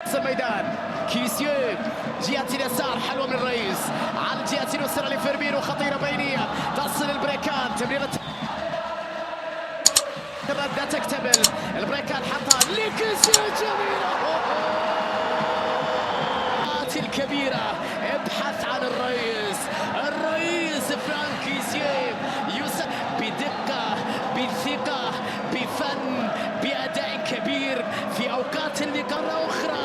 الميدان كيسيو جهة اليسار، حلوة من الرئيس على الجهة اليسرى لفيرمينو، خطيرة بينية تصل البريكان، تمريرة لا تكتمل، البريكان حطها لكيسيو جميلة الكبيرة. ابحث عن الرئيس فرانك كيسيو بدقة، بثقة، بفن، بأداء كبير في أوقات اللقاء الأخرى.